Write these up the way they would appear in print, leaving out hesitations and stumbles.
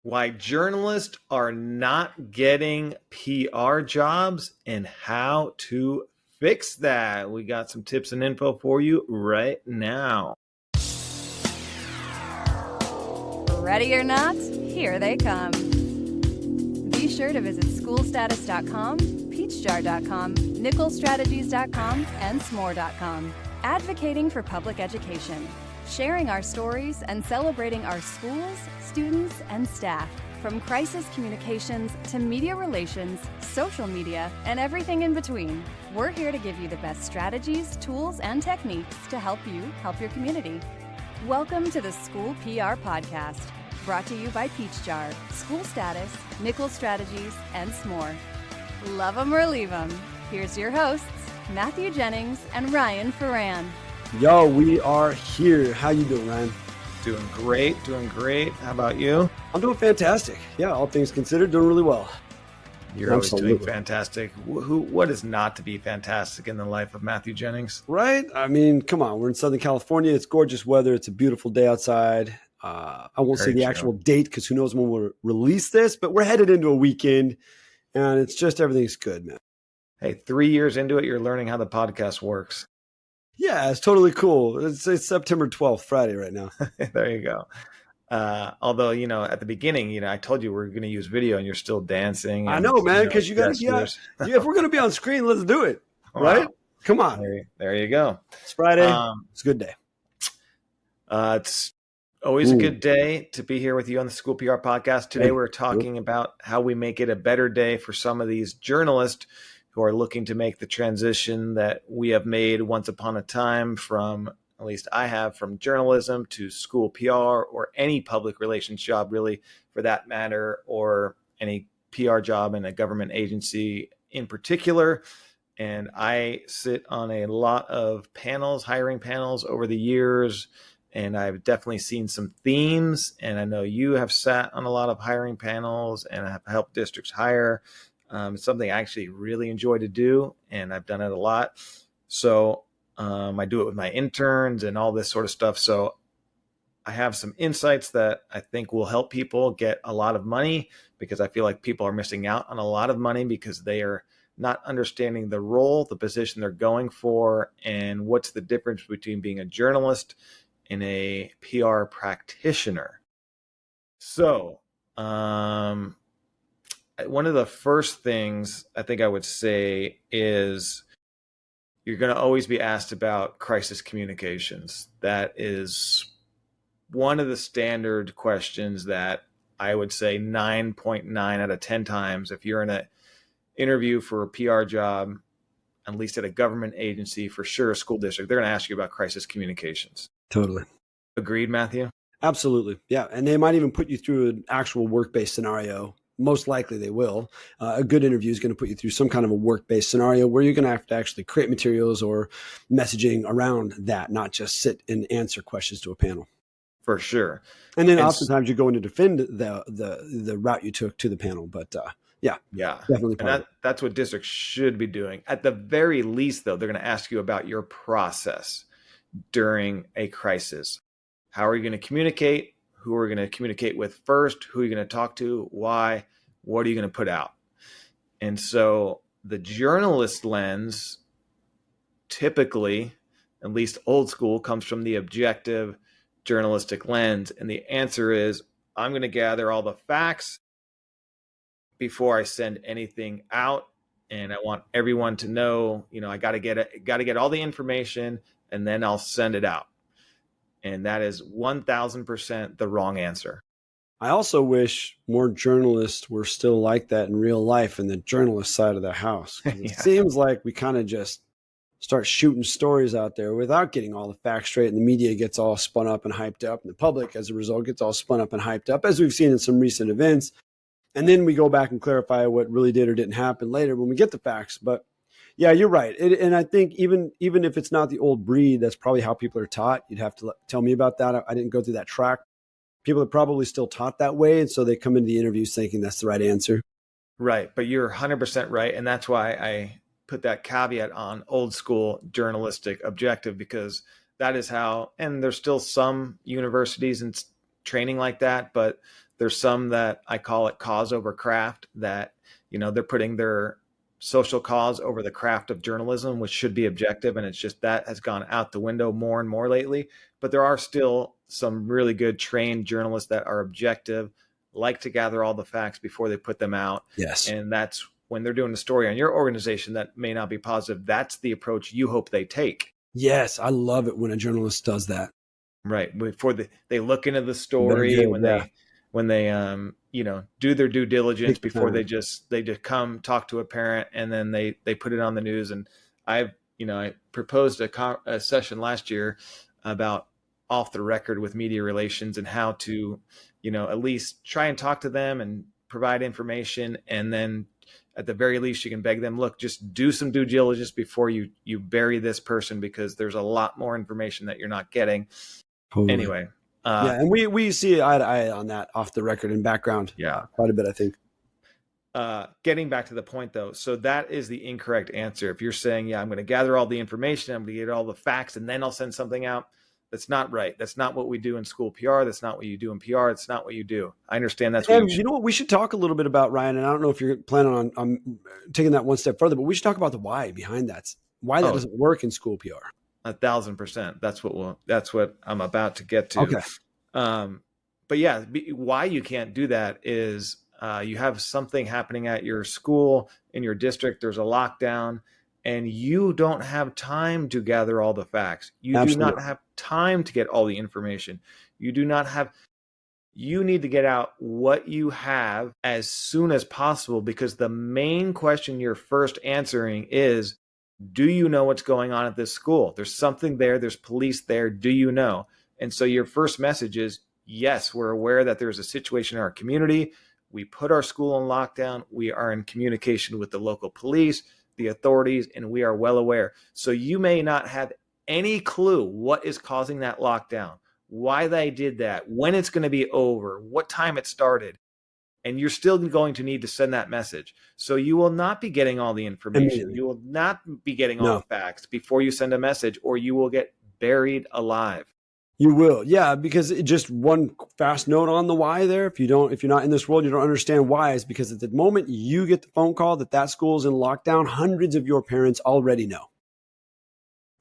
Why journalists are not getting PR jobs and how to fix that. We got some tips and info for you right now. Ready or not, here they come. Be sure to visit schoolstatus.com, peachjar.com, nickelstrategies.com, and smore.com. Advocating for public education, sharing our stories and celebrating our schools, students, and staff. From crisis communications to media relations, social media, and everything in between, we're here to give you the best strategies, tools, and techniques to help you help your community. Welcome to the School PR Podcast, brought to you by Peach Jar, School Status, Nickel Strategies, and Smore. Love 'em or leave 'em. Here's your hosts, Matthew Jennings and Ryan Ferran. Yo, we are here. How you doing, Ryan? Doing great. How about you? I'm doing fantastic. Yeah, all things considered, doing really well. You're always doing fantastic. What is not to be fantastic in the life of Matthew Jennings? Right? I mean, come on. We're in Southern California. It's gorgeous weather. It's a beautiful day outside. I won't say the actual date because who knows when we'll release this, but we're headed into a weekend and it's just everything's good, man. Hey, 3 years into it, you're learning how the podcast works. Yeah, it's totally cool. It's September 12th, Friday right now. There you go. Although, at the beginning, I told you we're going to use video and you're still dancing. I know, man, because you got to, if we're going to be on screen, let's do it. Right? Wow. Come on. There you go. It's Friday. It's a good day. It's always a good day to be here with you on the School PR Podcast. Today, we're talking about how we make it a better day for some of these journalists who are looking to make the transition that we have made once upon a time from, at least I have, from journalism to school PR or any public relations job, really, for that matter, or any PR job in a government agency in particular. And I sit on a lot of panels, hiring panels over the years, and I've definitely seen some themes. And I know you have sat on a lot of hiring panels and have helped districts hire. It's something I actually really enjoy to do, and I've done it a lot. So I do it with my interns and all this sort of stuff. So I have some insights that I think will help people get a lot of money, because I feel like people are missing out on a lot of money because they are not understanding the role, the position they're going for, and what's the difference between being a journalist and a PR practitioner. So, one of the first things I think I would say is you're going to always be asked about crisis communications. That is one of the standard questions that I would say 9.9 out of 10 times, if you're in an interview for a PR job, at least at a government agency, for sure a school district, they're going to ask you about crisis communications. Totally. Agreed, Matthew? Absolutely. Yeah. And they might even put you through an actual work-based scenario. Most likely they will. A good interview is going to put you through some kind of a work-based scenario where you're going to have to actually create materials or messaging around that, not just sit and answer questions to a panel. For sure. And then oftentimes you're going to defend the route you took to the panel. But yeah, definitely. And that's what districts should be doing. At the very least, though, they're going to ask you about your process during a crisis. How are you going to communicate? Who are you going to communicate with first? Who are you going to talk to? Why? What are you going to put out? And so the journalist lens, typically, at least old school, comes from the objective journalistic lens. And the answer is, I'm going to gather all the facts before I send anything out. And I want everyone to know, I got to get all the information, and then I'll send it out. And that is 1,000% the wrong answer. I also wish more journalists were still like that in real life in the journalist side of the house. It seems like we kind of just start shooting stories out there without getting all the facts straight, and the media gets all spun up and hyped up, and the public, as a result, gets all spun up and hyped up, as we've seen in some recent events. And then we go back and clarify what really did or didn't happen later when we get the facts. But yeah, you're right. And I think even if it's not the old breed, that's probably how people are taught. You'd have to tell me about that. I didn't go through that track. People are probably still taught that way. And so they come into the interviews thinking that's the right answer. Right. But you're 100% right. And that's why I put that caveat on old school journalistic objective, because that is how, and there's still some universities and training like that, but There's some that I call it cause over craft, that, they're putting their social cause over the craft of journalism, which should be objective. And it's just that has gone out the window more and more lately. But there are still some really good trained journalists that are objective, like to gather all the facts before they put them out. Yes. And that's when they're doing a story on your organization that may not be positive. That's the approach you hope they take. Yes. I love it when a journalist does that. Right. Before they look into the story, when they do their due diligence before they just come talk to a parent, and then they put it on the news. And I proposed a session last year about off the record with media relations, and how to, at least try and talk to them and provide information. And then at the very least, you can beg them, look, just do some due diligence before you bury this person, because there's a lot more information that you're not getting. Totally. Anyway. And we see eye to eye on that off the record and background. Yeah. Quite a bit, I think. Getting back to the point, though, so that is the incorrect answer. If you're saying, I'm going to gather all the information, I'm going to get all the facts, and then I'll send something out, that's not right. That's not what we do in school PR. That's not what you do in PR. It's not what you do. I understand that's what you know what we should talk a little bit about, Ryan, and I don't know if you're planning on taking that one step further, but we should talk about the why behind that. Why that doesn't work in school PR. 1,000%. That's what I'm about to get to. Okay. But yeah, why you can't do that is you have something happening at your school, in your district. There's a lockdown, and you don't have time to gather all the facts. You do not have time to get all the information. You need to get out what you have as soon as possible, because the main question you're first answering is, do you know what's going on at this school? There's something there. There's police there. Do you know? And so your first message is, yes, we're aware that there's a situation in our community. We put our school on lockdown. We are in communication with the local police, the authorities, and we are well aware. So you may not have any clue what is causing that lockdown, why they did that, when it's going to be over, what time it started. And you're still going to need to send that message. So you will not be getting all the information. You will not be getting all the facts before you send a message, or you will get buried alive. You will. Yeah. Because just one fast note on the why there. If you're not in this world, you don't understand why, is because at the moment you get the phone call that school is in lockdown, hundreds of your parents already know.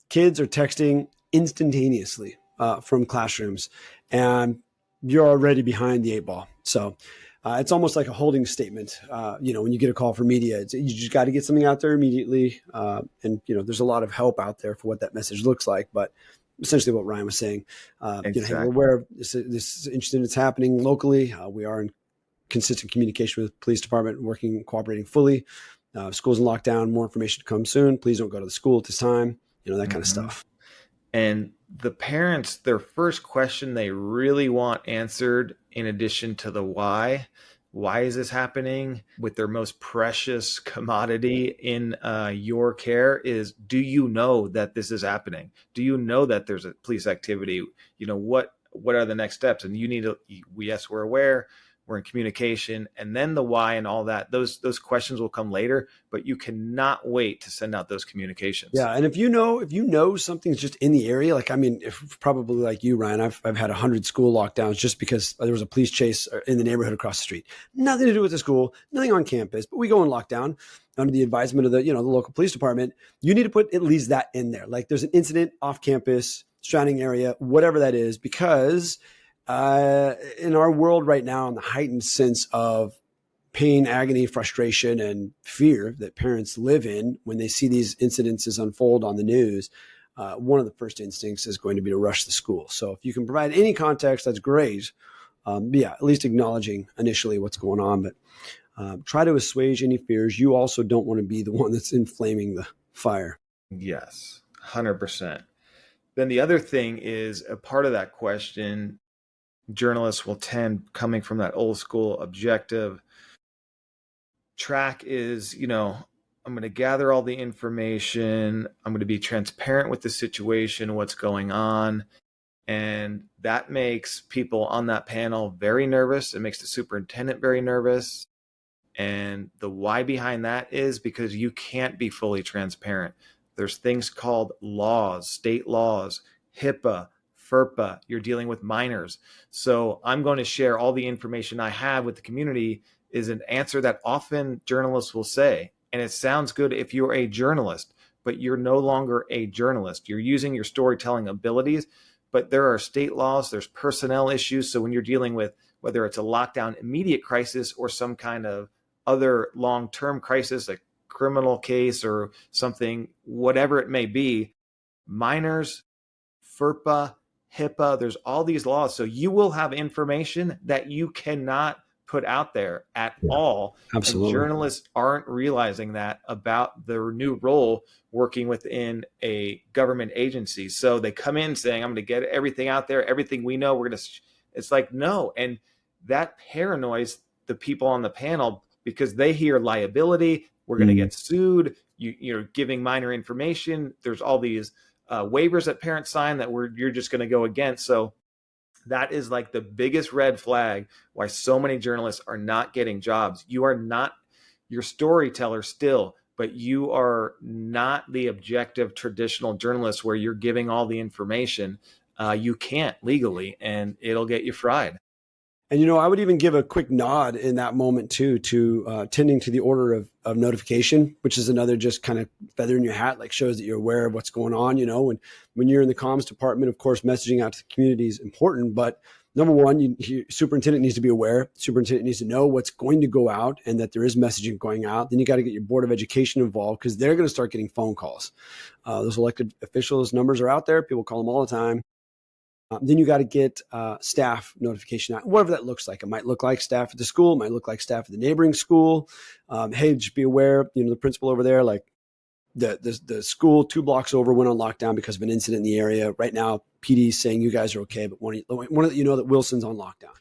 Kids are texting instantaneously from classrooms, and you're already behind the 8 ball. So it's almost like a holding statement. When you get a call from media, you just got to get something out there immediately. And there's a lot of help out there for what that message looks like. But essentially what Ryan was saying, exactly. Hey, we're aware of this incident that's happening locally. We are in consistent communication with the police department, cooperating fully. School's in lockdown. More information to come soon. Please don't go to the school at this time. That kind of stuff. And the parents, their first question they really want answered, in addition to the why is this happening, with their most precious commodity in your care, is, do you know that this is happening? Do you know that there's a police activity? What are the next steps? And you need to, yes, we're aware, we're in communication, and then the why and all that, those questions will come later, but you cannot wait to send out those communications. Yeah. And if you know something's just in the area, probably like you, Ryan, I've had 100 school lockdowns just because there was a police chase in the neighborhood across the street. Nothing to do with the school, nothing on campus, but we go in lockdown under the advisement of the local police department. You need to put at least that in there. Like, there's an incident off campus, surrounding area, whatever that is, because in our world right now, in the heightened sense of pain, agony, frustration, and fear that parents live in when they see these incidences unfold on the news, one of the first instincts is going to be to rush the school. So if you can provide any context, that's great. At least acknowledging initially what's going on, but try to assuage any fears. You also don't want to be the one that's inflaming the fire. Yes, 100%. Then the other thing is, a part of that question, journalists will tend, coming from that old school objective track, is, I'm going to gather all the information. I'm going to be transparent with the situation, what's going on. And that makes people on that panel very nervous. It makes the superintendent very nervous. And the why behind that is because you can't be fully transparent. There's things called laws, state laws, HIPAA, FERPA, you're dealing with minors. So I'm going to share all the information I have with the community is an answer that often journalists will say. And it sounds good if you're a journalist, but you're no longer a journalist. You're using your storytelling abilities, but there are state laws, there's personnel issues. So when you're dealing with whether it's a lockdown immediate crisis or some kind of other long-term crisis, a criminal case or something, whatever it may be, minors, FERPA, HIPAA, there's all these laws. So you will have information that you cannot put out there at all. Absolutely. And journalists aren't realizing that about their new role working within a government agency. So they come in saying, I'm going to get everything out there, everything we know, we're going to, it's like, no. And that paranoids the people on the panel because they hear liability, we're going to get sued, you're giving minor information. There's all these waivers that parents sign that you're just going to go against. So that is like the biggest red flag why so many journalists are not getting jobs. You are not your storyteller still, but you are not the objective traditional journalist where you're giving all the information. You can't legally, and it'll get you fried. And, you know, I would even give a quick nod in that moment, too, to tending to the order of notification, which is another just kind of feather in your hat, like shows that you're aware of what's going on. You know, when you're in the comms department, of course, messaging out to the community is important. But number one, superintendent needs to be aware. Superintendent needs to know what's going to go out and that there is messaging going out. Then you got to get your Board of Education involved because they're going to start getting phone calls. Those elected officials numbers are out there. People call them all the time. Then you got to get staff notification, whatever that looks like. It might look like staff at the school. It might look like staff at the neighboring school. Hey, just be aware, you know, the principal over there, like the school 2 blocks over went on lockdown because of an incident in the area. Right now, PD is saying you guys are okay, but want to you know that Wilson's on lockdown.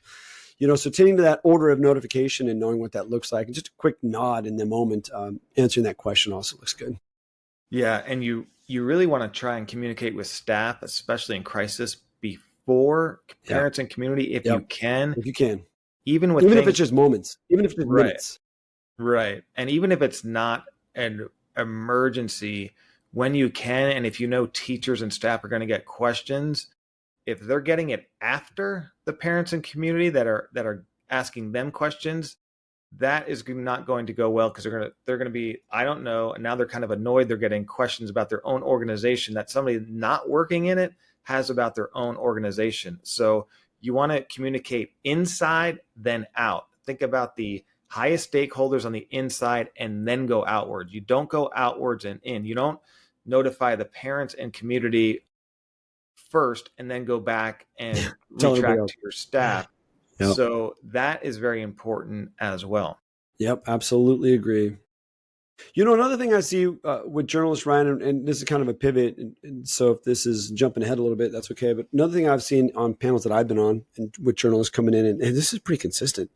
You know, so tending to that order of notification and knowing what that looks like, and just a quick nod in the moment, answering that question also looks good. Yeah, and you really want to try and communicate with staff, especially in crisis, before parents and community, if you can. If you can. Even if it's just moments, even if it's just minutes. Right. And even if it's not an emergency, when you can, and if you know teachers and staff are going to get questions, if they're getting it after the parents and community that are asking them questions, that is not going to go well because they're going to be, I don't know, and now they're kind of annoyed. They're getting questions about their own organization that somebody not working in it has about their own organization. So you want to communicate inside, then out. Think about the highest stakeholders on the inside and then go outwards. You don't go outwards and in. You don't notify the parents and community first and then go back and retract to your staff. Yep. So that is very important as well. Yep, absolutely agree. You know, another thing I see with journalists, Ryan, and this is kind of a pivot, and so if this is jumping ahead a little bit, that's okay. But another thing I've seen on panels that I've been on and with journalists coming in, and this is pretty consistent,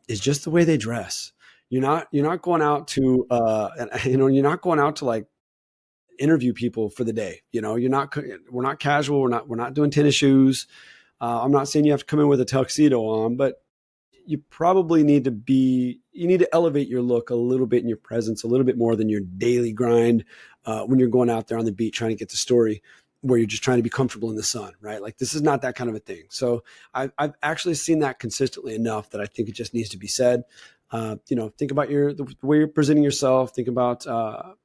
is just the way they dress. You're not going out to, you're not going out to like interview people for the day. You know, we're not casual. We're not doing tennis shoes. I'm not saying you have to come in with a tuxedo on, but you probably need to elevate your look a little bit in your presence, a little bit more than your daily grind when you're going out there on the beat trying to get the story where you're just trying to be comfortable in the sun, right? Like this is not that kind of a thing. So I've actually seen that consistently enough that I think it just needs to be said. Think about the way you're presenting yourself. Think about,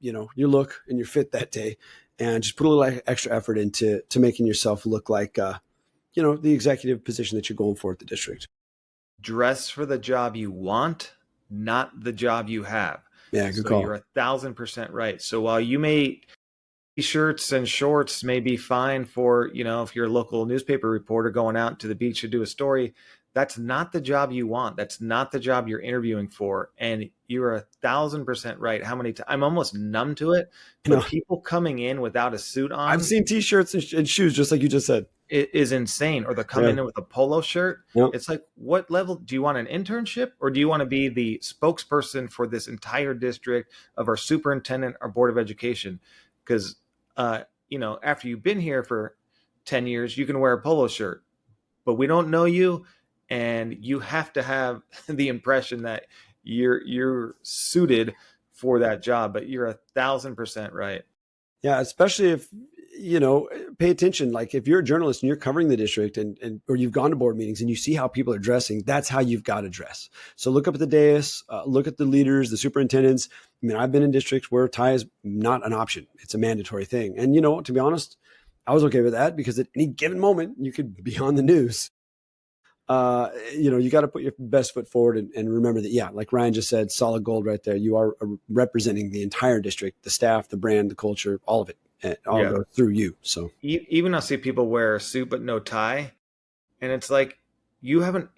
your look and your fit that day, and just put a little extra effort into making yourself look like, the executive position that you're going for at the district. Dress for the job you want, not the job you have. Yeah, good call. You're 1,000% right. So while you may t-shirts and shorts may be fine for, if you're a local newspaper reporter going out to the beach to do a story, that's not the job you want. That's not the job you're interviewing for. And you're 1,000% right. How many times? I'm almost numb to it. But people coming in without a suit on. I've seen t-shirts and shoes, just like you just said. It is insane. Or they're coming in with a polo shirt. Yep. It's like, what level? Do you want an internship, or do you want to be the spokesperson for this entire district of our superintendent, our Board of Education? Because, after you've been here for 10 years, you can wear a polo shirt, but we don't know you. And you have to have the impression that you're suited for that job, but you're 1,000% right. Yeah, especially if pay attention. Like if you're a journalist and you're covering the district or you've gone to board meetings and you see how people are dressing, that's how you've got to dress. So look up at the dais, look at the leaders, the superintendents. I mean, I've been in districts where tie is not an option. It's a mandatory thing. And, to be honest, I was okay with that because at any given moment you could be on the news. You got to put your best foot forward and remember that, like Ryan just said, solid gold right there. You are representing the entire district, the staff, the brand, the culture, all of it. And all go through you. So even I'll see people wear a suit but no tie, and it's like you haven't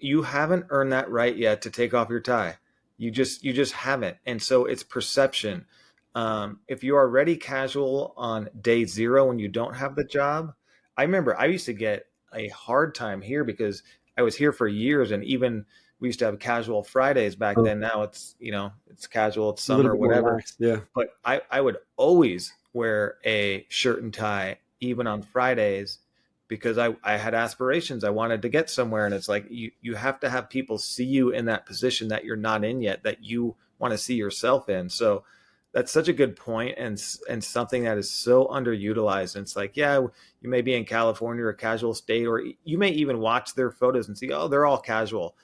earned that right yet to take off your tie. You just haven't, and so it's perception. If you are already casual on day 0 when you don't have the job, I remember I used to get a hard time here because I was here for years, and even we used to have casual Fridays back then. Now it's it's casual, it's summer, whatever. Yeah, but I would always wear a shirt and tie even on Fridays because I had aspirations. I wanted to get somewhere, and it's like you have to have people see you in that position that you're not in yet, that you want to see yourself in. So that's such a good point, and something that is so underutilized. And it's like, you may be in California or a casual state, or you may even watch their photos and see, oh, they're all casual.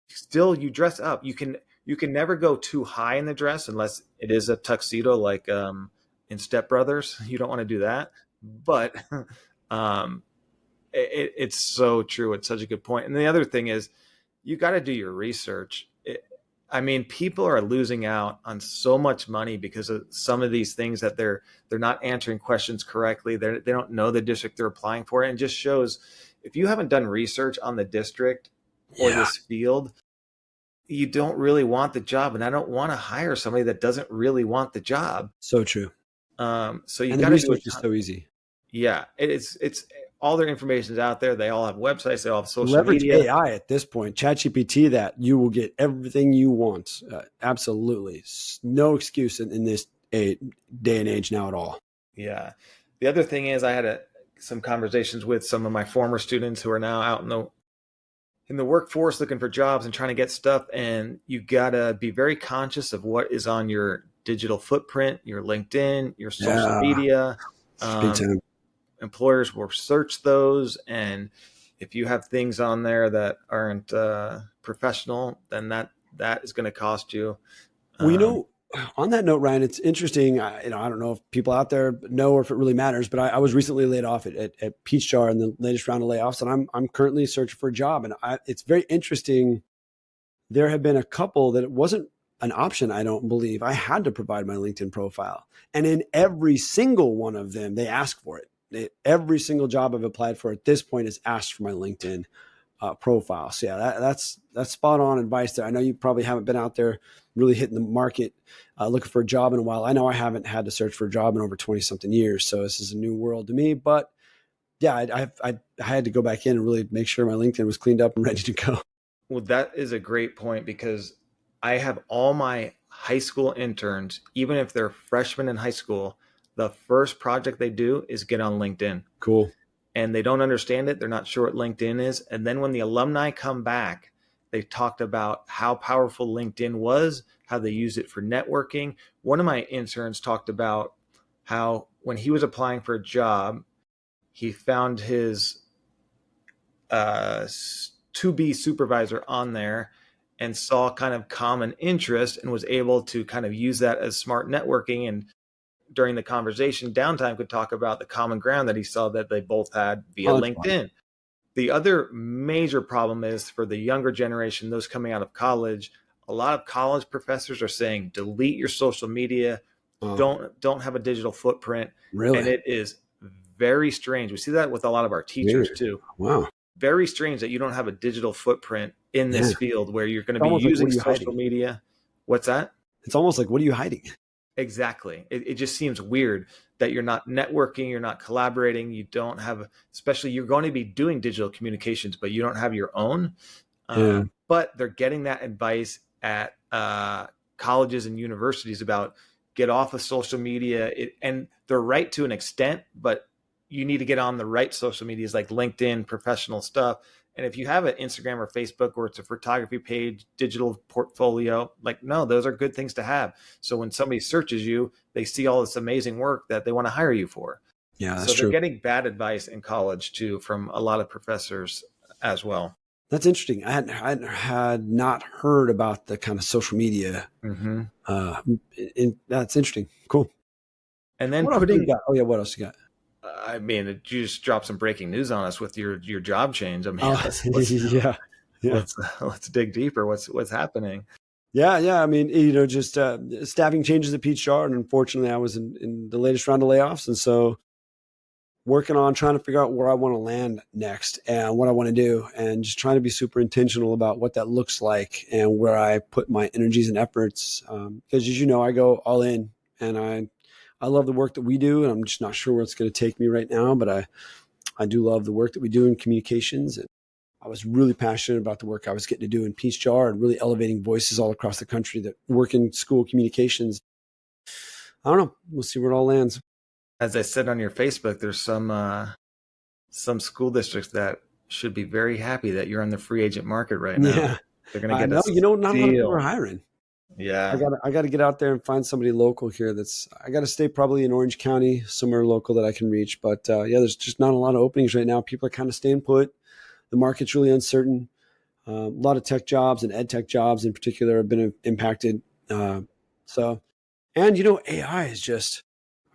Still, you dress up. You can never go too high in the dress unless it is a tuxedo, like in Step Brothers. You don't want to do that. But it's so true. It's such a good point. And the other thing is, you got to do your research. People are losing out on so much money because of some of these things that they're not answering questions correctly. They don't know the district they're applying for. And it just shows, if you haven't done research on the district or this field, you don't really want the job. And I don't want to hire somebody that doesn't really want the job. So true. So you got to do it. Is so easy. Yeah, it's all their information is out there. They all have websites. They all have social Leverage media. AI at this point. ChatGPT, that you will get everything you want. Absolutely, no excuse in this day and age now at all. Yeah. The other thing is, I had some conversations with some of my former students who are now out in the workforce looking for jobs and trying to get stuff. And you gotta be very conscious of what is on your digital footprint, your LinkedIn, your social media. Big time. Employers will search those, and if you have things on there that aren't professional, then that is going to cost you. Well, on that note, Ryan, it's interesting. I don't know if people out there know or if it really matters, but I was recently laid off at Peach Jar in the latest round of layoffs, and I'm currently searching for a job. And it's very interesting. There have been a couple that it wasn't an option. I don't believe I had to provide my LinkedIn profile, and in every single one of them, they ask for it. Every single job I've applied for at this point is asked for my LinkedIn profile. So that's spot on advice there. I know you probably haven't been out there really hitting the market looking for a job in a while. I know I haven't had to search for a job in over 20 something years. So this is a new world to me, but I had to go back in and really make sure my LinkedIn was cleaned up and ready to go. Well, that is a great point, because I have all my high school interns, even if they're freshmen in high school, the first project they do is get on LinkedIn. Cool. And they don't understand it. They're not sure what LinkedIn is. And then when the alumni come back, they talked about how powerful LinkedIn was, how they use it for networking. One of my interns talked about how when he was applying for a job, he found his to-be supervisor on there and saw kind of common interest and was able to kind of use that as smart networking. And during the conversation, downtime could talk about the common ground that he saw that they both had via LinkedIn. Fun. The other major problem is for the younger generation, those coming out of college, a lot of college professors are saying, delete your social media, don't have a digital footprint. Really? And it is very strange. We see that with a lot of our teachers too. Wow. Very strange that you don't have a digital footprint in this field where you're going to be using social media. What's that? It's almost like, what are you hiding? Exactly. It just seems weird that you're not networking, you're not collaborating, you don't have, especially you're going to be doing digital communications, but you don't have your own. But they're getting that advice at colleges and universities about get off of social media. And they're right to an extent, but you need to get on the right social medias like LinkedIn, professional stuff. And if you have an Instagram or Facebook or it's a photography page, digital portfolio, no, those are good things to have. So when somebody searches you, they see all this amazing work that they want to hire you for. Yeah, that's So they're true. getting bad advice in college too from a lot of professors as well. That's interesting. I had not heard about the kind of social media. Hmm. Uh, that's interesting. Cool. And then What else do you putting, got? Oh yeah, what else you got? I mean, you just dropped some breaking news on us with your job change. I mean, Oh yeah, yeah, let's dig deeper. What's happening? yeah. I mean, just staffing changes at Peach Jar, and unfortunately, I was in the latest round of layoffs, and so working on trying to figure out where I want to land next and what I want to do, and just trying to be super intentional about what that looks like and where I put my energies and efforts. Because as you know, I go all in, and I love the work that we do, and I'm just not sure where it's going to take me right now, but I do love the work that we do in communications. And I was really passionate about the work I was getting to do in Peach Jar and really elevating voices all across the country that work in school communications. I don't know. We'll see where it all lands. As I said on your Facebook, there's some school districts that should be very happy that you're on the free agent market right now. Yeah, They're going to I get know. a Not a lot of people are steal. hiring. Yeah. I got to get out there and find somebody local here. I got to stay probably in Orange County, somewhere local that I can reach. But yeah, there's just not a lot of openings right now. People are kind of staying put. The market's really uncertain. A lot of tech jobs and ed tech jobs in particular have been impacted. So, and AI is just,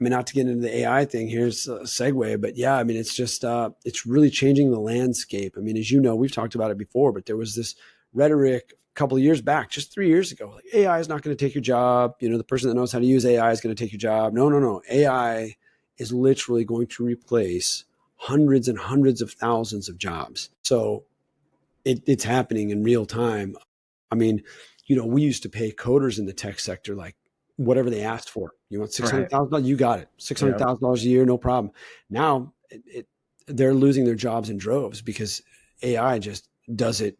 I mean, not to get into the AI thing, here's a segue, but yeah, I mean, it's just, it's really changing the landscape. I mean, as you know, we've talked about it before, but there was this rhetoric a couple of years back, just 3 years ago, like AI is not going to take your job. The person that knows how to use AI is going to take your job. No. AI is literally going to replace hundreds and hundreds of thousands of jobs. So it's happening in real time. I mean, we used to pay coders in the tech sector like whatever they asked for. You want $600,000? You got it. $600,000 a year, no problem. Now they're losing their jobs in droves because AI just does it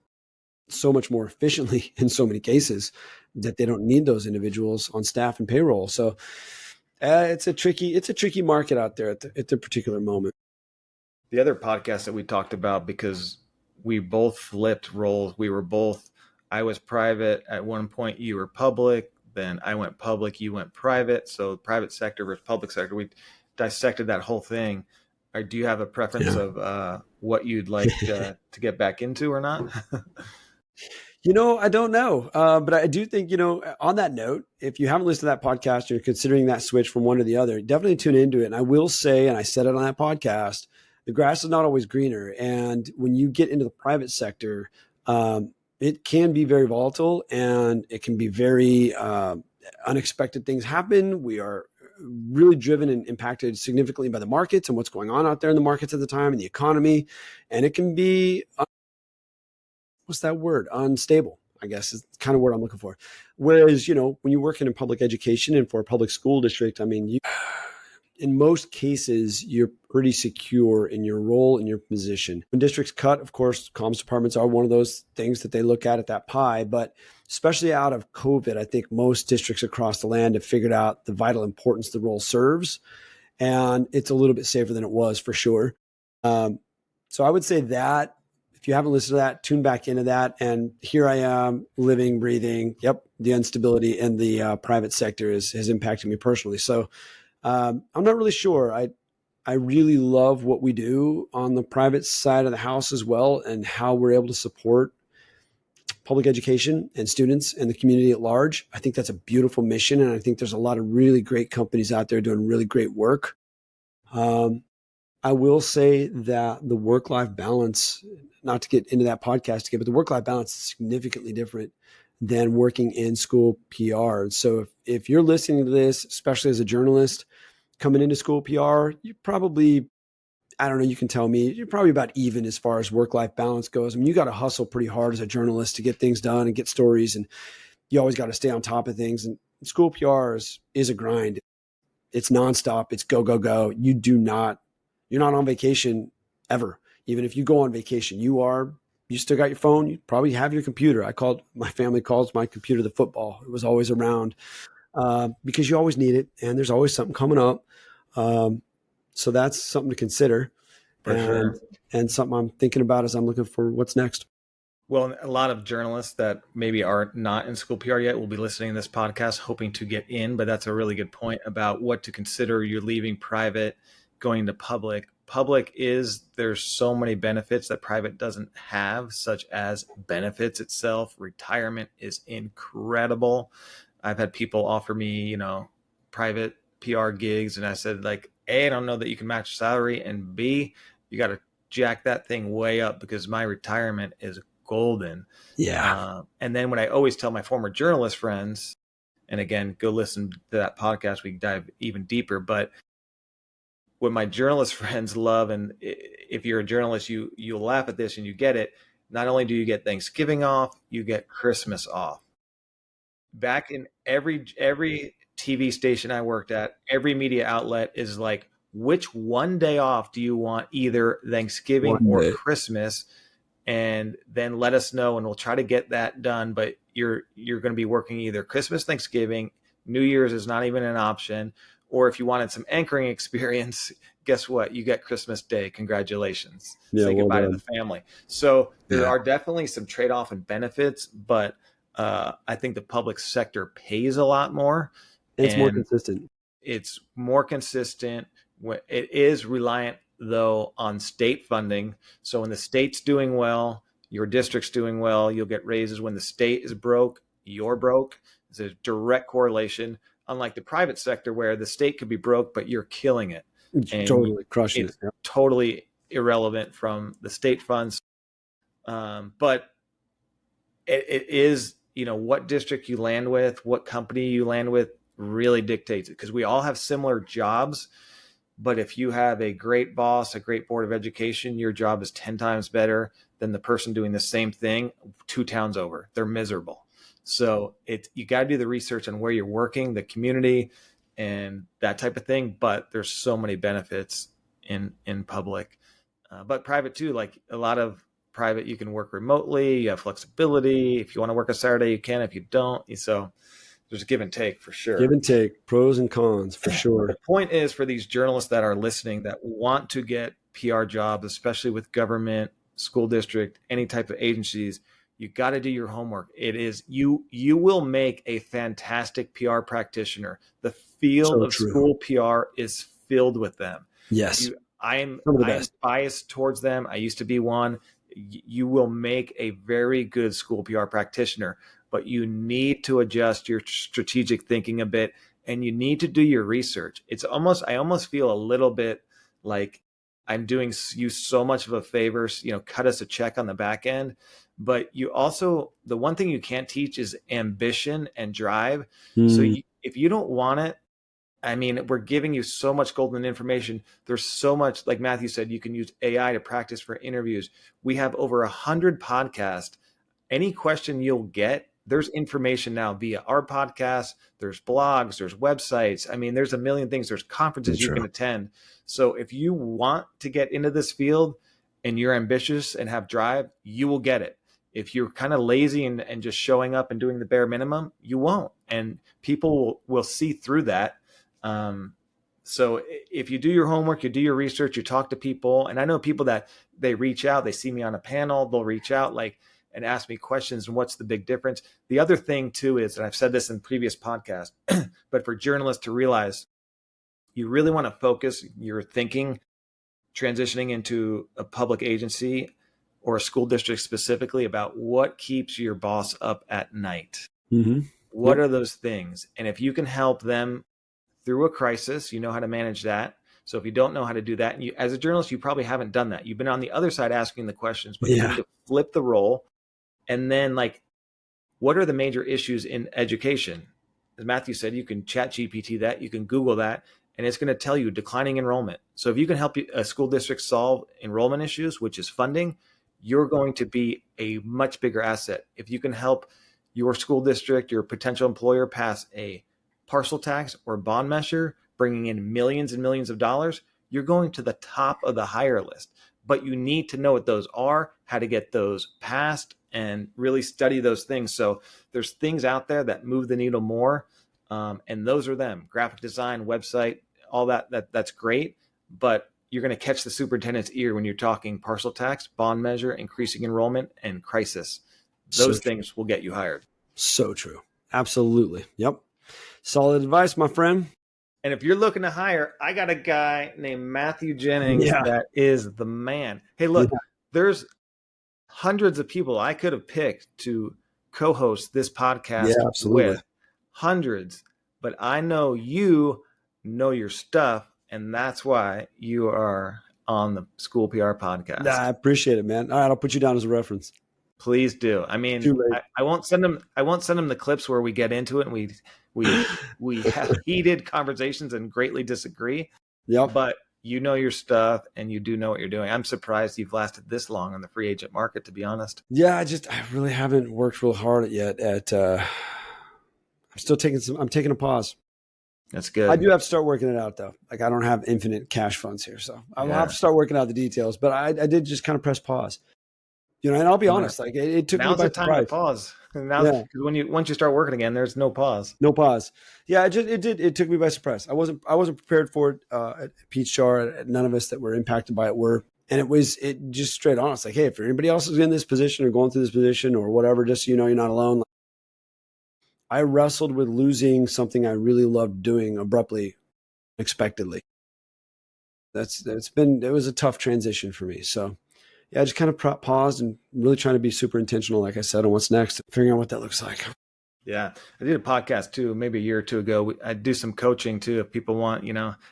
so much more efficiently in so many cases that they don't need those individuals on staff and payroll. So it's a tricky market out there at the particular moment. The other podcast that we talked about, because we both flipped roles. I was private at one point, you were public, then I went public, you went private. So private sector versus public sector. We dissected that whole thing. Do you have a preference of what you'd like to get back into or not? I don't know. But I do think, on that note, if you haven't listened to that podcast or you're considering that switch from one to the other, definitely tune into it. And I will say, and I said it on that podcast, the grass is not always greener. And when you get into the private sector, it can be very volatile and it can be very unexpected things happen. We are really driven and impacted significantly by the markets and what's going on out there in the markets at the time and the economy. And it can be, what's that word? Unstable, I guess is kind of what I'm looking for. Whereas, when you work in a public education and for a public school district, I mean, in most cases, you're pretty secure in your role and your position. When districts cut, of course, comms departments are one of those things that they look at that pie. But especially out of COVID, I think most districts across the land have figured out the vital importance the role serves. And it's a little bit safer than it was for sure. So I would say that if you haven't listened to that, tune back into that. And here I am living, breathing. Yep. The instability in the private sector has impacted me personally. So I'm not really sure. I really love what we do on the private side of the house as well, and how we're able to support public education and students and the community at large. I think that's a beautiful mission. And I think there's a lot of really great companies out there doing really great work. I will say that the work-life balance, not to get into that podcast again, but the work-life balance is significantly different than working in school PR. So if you're listening to this, especially as a journalist coming into school PR, you probably, I don't know, you can tell me, you're probably about even as far as work-life balance goes. I mean, you got to hustle pretty hard as a journalist to get things done and get stories, and you always got to stay on top of things. And school PR is a grind. It's nonstop. It's go, go, go. You're not on vacation ever. Even if you go on vacation, you still got your phone. You probably have your computer. My family calls my computer the football. It was always around because you always need it, and there's always something coming up. So that's something to consider, and something I'm thinking about as I'm looking for what's next. Well, a lot of journalists that maybe are not in school PR yet will be listening to this podcast hoping to get in, but that's a really good point about what to consider. You're leaving private going to public. There's so many benefits that private doesn't have, such as benefits itself. Retirement is incredible. I've had people offer me, private PR gigs, and I said, like, A, I don't know that you can match salary, and B, you got to jack that thing way up because my retirement is golden. Yeah. And then what I always tell my former journalist friends, and again, go listen to that podcast, we can dive even deeper, but what my journalist friends love, and if you're a journalist, you'll laugh at this and you get it. Not only do you get Thanksgiving off, you get Christmas off. Back in every TV station I worked at, every media outlet is like, which one day off do you want, either Thanksgiving or Christmas? And then let us know and we'll try to get that done. But you're going to be working either Christmas, Thanksgiving, New Year's is not even an option. Or if you wanted some anchoring experience, guess what? You get Christmas Day. Congratulations. Say goodbye to the family. So there are definitely some trade-off and benefits, but I think the public sector pays a lot more. It's more consistent. It's more consistent. It is reliant, though, on state funding. So when the state's doing well, your district's doing well, you'll get raises. When the state is broke, you're broke. There's a direct correlation. Unlike the private sector where the state could be broke, but you're killing it. And totally crushing it. It's totally irrelevant from the state funds. But it is, what district you land with, what company you land with really dictates it, because we all have similar jobs. But if you have a great boss, a great board of education, your job is 10 times better than the person doing the same thing 2 towns over. They're miserable. So you got to do the research on where you're working, the community, and that type of thing. But there's so many benefits in public, but private too. Like a lot of private, you can work remotely. You have flexibility. If you want to work a Saturday, you can. If you don't, so there's a give and take for sure. Give and take, pros and cons for sure. The point is, for these journalists that are listening that want to get PR jobs, especially with government, school district, any type of agencies, you got to do your homework. It is you will make a fantastic PR practitioner. The field of school PR is filled with them. Yes. I'm biased towards them. I used to be one. You will make a very good school PR practitioner, but you need to adjust your strategic thinking a bit, and you need to do your research. I almost feel a little bit like I'm doing you so much of a favor, cut us a check on the back end. But you also, the one thing you can't teach is ambition and drive. So if you don't want it, we're giving you so much golden information. There's so much, like Matthew said, you can use AI to practice for interviews. We have over 100 podcasts. Any question you'll get, there's information now via our podcast. There's blogs, there's websites. There's a million things. There's conferences you can attend. So if you want to get into this field and you're ambitious and have drive, you will get it. If you're kind of lazy and just showing up and doing the bare minimum, you won't. And people will see through that. So if you do your homework, you do your research, you talk to people, and I know people that they reach out, they see me on a panel, they'll reach out and ask me questions and what's the big difference. The other thing too is, and I've said this in previous podcasts, but for journalists to realize, you really want to focus your thinking transitioning into a public agency or a school district specifically about what keeps your boss up at night. Mm-hmm. What are those things? And if you can help them through a crisis, you know how to manage that. So if you don't know how to do that, and you, as a journalist, you probably haven't done that. You've been on the other side asking the questions, but you need to flip the role. And then what are the major issues in education? As Matthew said, you can chat GPT that, you can Google that, and it's going to tell you declining enrollment. So if you can help a school district solve enrollment issues, which is funding, you're going to be a much bigger asset. If you can help your school district, your potential employer pass a parcel tax or bond measure, bringing in millions and millions of dollars, you're going to the top of the hire list. But you need to know what those are, how to get those passed, and really study those things. So there's things out there that move the needle more. And those are them: graphic design, website, all that's great. But you're going to catch the superintendent's ear when you're talking parcel tax, bond measure, increasing enrollment, and crisis. Those things will get you hired. So true. Absolutely. Yep. Solid advice, my friend. And if you're looking to hire, I got a guy named Matthew Jennings that is the man. Hey, look, there's hundreds of people I could have picked to co-host this podcast with. Hundreds. But I know you know your stuff, and that's why you are on the School PR podcast. Nah, I appreciate it, man. All right, I'll put you down as a reference. Please do. I mean, I won't send them the clips where we get into it and we have heated conversations and greatly disagree. Yep. But you know your stuff and you do know what you're doing. I'm surprised you've lasted this long on the free agent market, to be honest. Yeah, I really haven't worked real hard yet I'm taking a pause. That's good. I do have to start working it out though. Like I don't have infinite cash funds here. So I'll have to start working out the details, but I did just kind of press pause. And I'll be honest, like it took me by surprise. Now's the time to pause. Because once you start working again, there's no pause. No pause. Yeah, it took me by surprise. I wasn't prepared for it at Peach Jar. None of us that were impacted by it were. And it just straight on. It's like, hey, if anybody else is in this position or going through this position or whatever, just so you know you're not alone. I wrestled with losing something I really loved doing abruptly, unexpectedly. It was a tough transition for me. So yeah, I just kind of paused and really trying to be super intentional, like I said, on what's next, figuring out what that looks like. Yeah. I did a podcast too, maybe a year or two ago. I do some coaching too. If people want,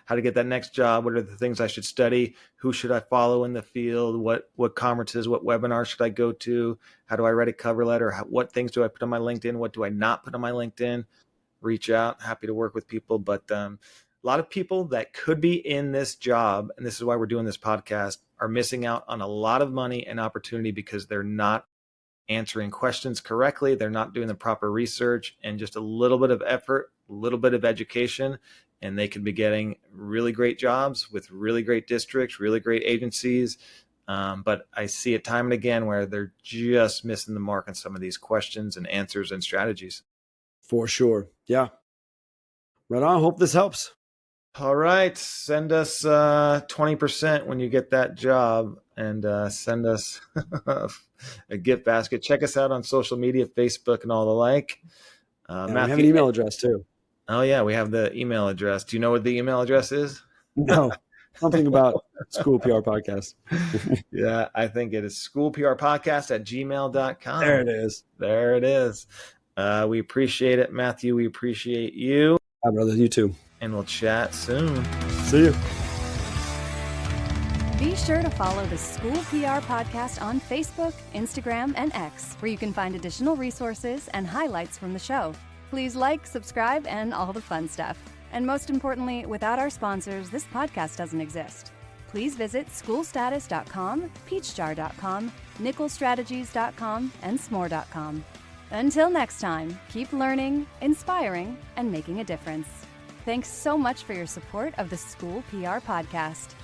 how to get that next job, what are the things I should study? Who should I follow in the field? What conferences, what webinars should I go to? How do I write a cover letter? What things do I put on my LinkedIn? What do I not put on my LinkedIn? Reach out. Happy to work with people. But a lot of people that could be in this job, and this is why we're doing this podcast, are missing out on a lot of money and opportunity because they're not answering questions correctly. They're not doing the proper research, and just a little bit of effort, a little bit of education, and they could be getting really great jobs with really great districts, really great agencies. But I see it time and again where they're just missing the mark on some of these questions and answers and strategies. For sure. Yeah. Right on. Hope this helps. All right. Send us 20% when you get that job, and send us a gift basket. Check us out on social media, Facebook and all the like. Matthew, we have an email address too. Oh yeah, we have the email address. Do you know what the email address is? No, something about School PR Podcast. Yeah, I think it is schoolprpodcast@gmail.com. There it is. We appreciate it, Matthew. We appreciate you. Hi, brother. You too. And we'll chat soon. See you. Be sure to follow the School PR Podcast on Facebook, Instagram, and X, where you can find additional resources and highlights from the show. Please like, subscribe, and all the fun stuff. And most importantly, without our sponsors, this podcast doesn't exist. Please visit schoolstatus.com, peachjar.com, nickelstrategies.com, and smore.com. Until next time, keep learning, inspiring, and making a difference. Thanks so much for your support of the School PR Podcast.